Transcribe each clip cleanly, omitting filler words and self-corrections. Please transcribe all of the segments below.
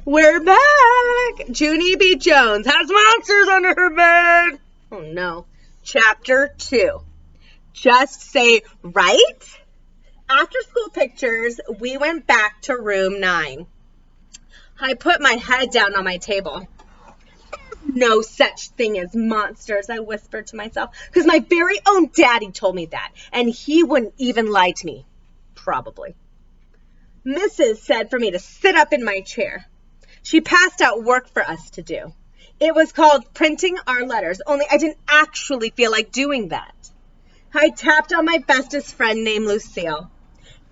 We're back! Junie B. Jones has monsters under her bed. Oh no. Chapter 2. Just say right? After school pictures, we went back to room 9. I put my head down on my table. No such thing as monsters, I whispered to myself, because my very own daddy told me that, and he wouldn't even lie to me. Probably. Mrs. said for me to sit up in my chair. She passed out work for us to do. It was called printing our letters, only I didn't actually feel like doing that. I tapped on my bestest friend named Lucille.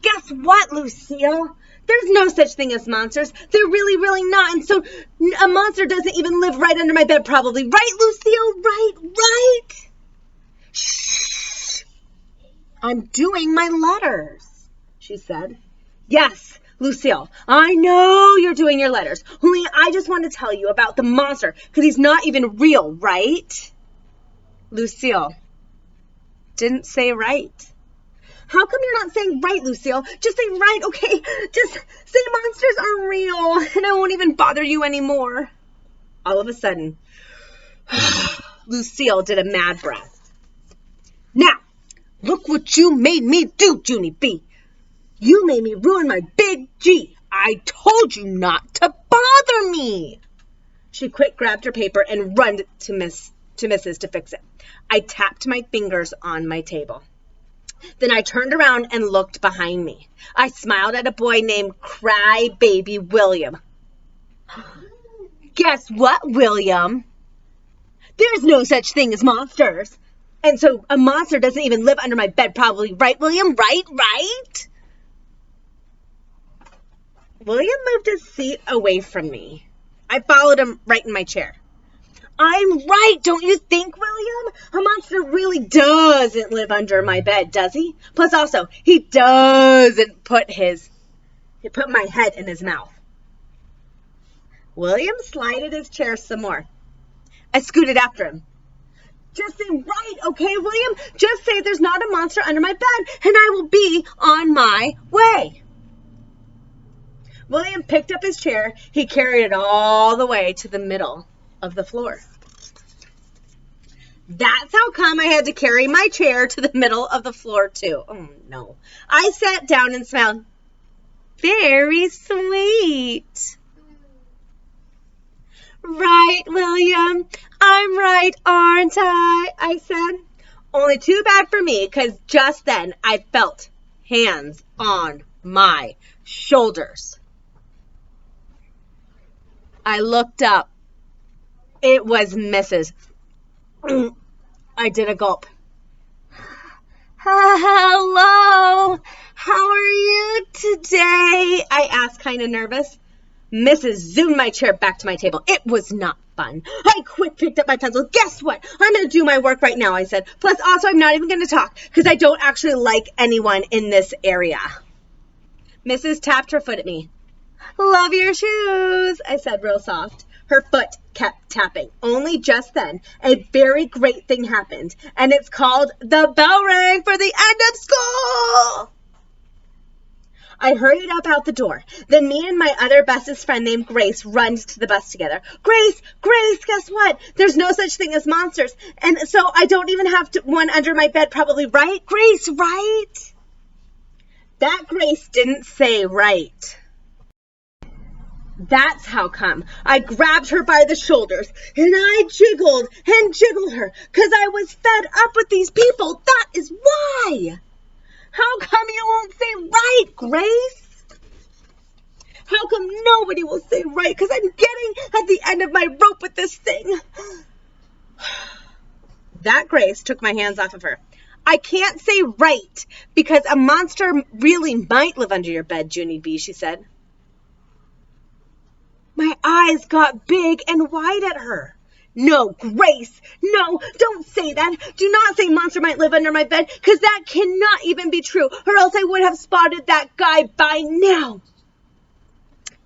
Guess what, Lucille? There's no such thing as monsters. They're really, really not. And so a monster doesn't even live right under my bed, probably. Right, Lucille? Right. Shh. I'm doing my letters, she said. Yes, Lucille, I know you're doing your letters. Only I just want to tell you about the monster, because he's not even real, right? Lucille didn't say right. How come you're not saying right, Lucille? Just say right, okay? Just say monsters are real, and I won't even bother you anymore. All of a sudden, Lucille did a mad breath. Now, look what you made me do, Junie B. You made me ruin my big G. I told you not to bother me. She quick grabbed her paper and run to Mrs. to fix it. I tapped my fingers on my table. Then I turned around and looked behind me. I smiled at a boy named Crybaby William. Guess what, William? There's no such thing as monsters. And so a monster doesn't even live under my bed, probably. Right, William? Right? William moved his seat away from me. I followed him right in my chair. I'm right, don't you think, William? A monster really doesn't live under my bed, does he? Plus also, he doesn't put my head in his mouth. William slided his chair some more. I scooted after him. Just say right, okay, William? Just say there's not a monster under my bed, and I will be on my way. William picked up his chair. He carried it all the way to the middle of the floor. That's how come I had to carry my chair to the middle of the floor, too. Oh, no. I sat down and smiled. Very sweet. Right, William. I'm right, aren't I said. Only too bad for me, because just then I felt hands on my shoulders. I looked up. It was Mrs. I did a gulp. Hello, how are you today? I asked, kind of nervous. Mrs. zoomed my chair back to my table. It was not fun. I quick picked up my pencil. Guess what? I'm going to do my work right now, I said. Plus, also, I'm not even going to talk because I don't actually like anyone in this area. Mrs. tapped her foot at me. Love your shoes, I said real soft. Her foot kept tapping. Only just then, a very great thing happened, and it's called the bell rang for the end of school. I hurried up out the door. Then me and my other bestest friend named Grace run to the bus together. Grace, guess what? There's no such thing as monsters, and so I don't even have one under my bed probably, right? Grace, right? That Grace didn't say right. That's how come. I grabbed her by the shoulders, and I jiggled and jiggled her, because I was fed up with these people. That is why. How come you won't say right, Grace? How come nobody will say right? Because I'm getting at the end of my rope with this thing. That Grace took my hands off of her. I can't say right, because a monster really might live under your bed, Junie B., she said. My eyes got big and wide at her. No, Grace, no, don't say that. Do not say monster might live under my bed, because that cannot even be true, or else I would have spotted that guy by now.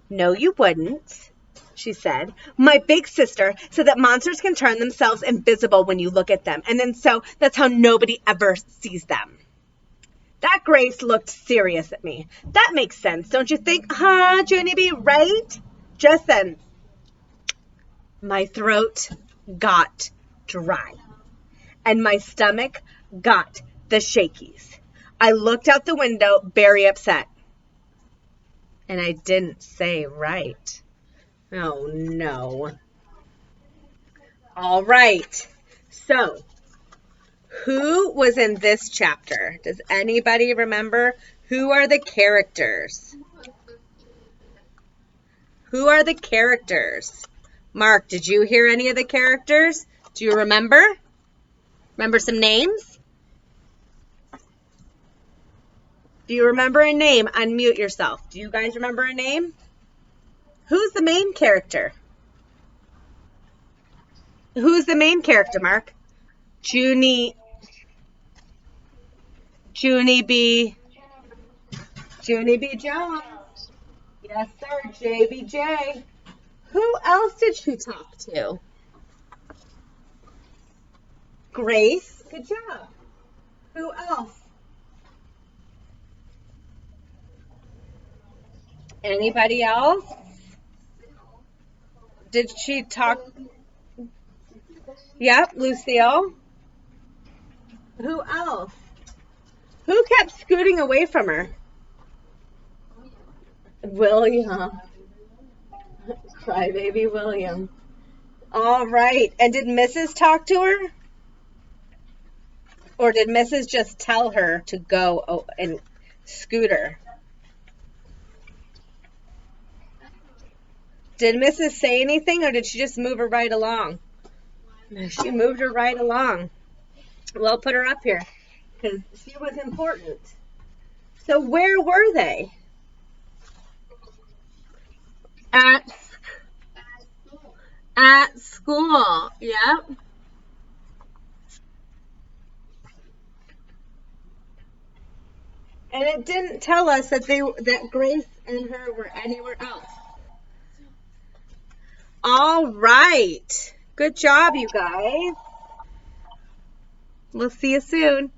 No, you wouldn't, she said. My big sister said that monsters can turn themselves invisible when you look at them, and then so that's how nobody ever sees them. That Grace looked serious at me. That makes sense, don't you think? Huh, Junie B., right? Just then, my throat got dry and my stomach got the shakies. I looked out the window, very upset. And I didn't say right. Oh no. All right. So, who was in this chapter? Does anybody remember? Who are the characters? Who are the characters? Mark, did you hear any of the characters? Do you remember? Remember some names? Do you remember a name? Unmute yourself. Do you guys remember a name? Who's the main character? Who's the main character, Mark? Junie B. Junie B. Jones. Yes, sir. JBJ. Who else did she talk to? Grace. Good job. Who else? Anybody else? Did she talk? Yep, Lucille. Who else? Who kept scooting away from her? William. Crybaby William. All right. And did Mrs. talk to her? Or did Mrs. just tell her to go and scoot her? Did Mrs. say anything or did she just move her right along? She moved her right along. We'll put her up here because she was important. So where were they? At school. Yep. And it didn't tell us that Grace and her were anywhere else. All right. Good job, you guys. We'll see you soon.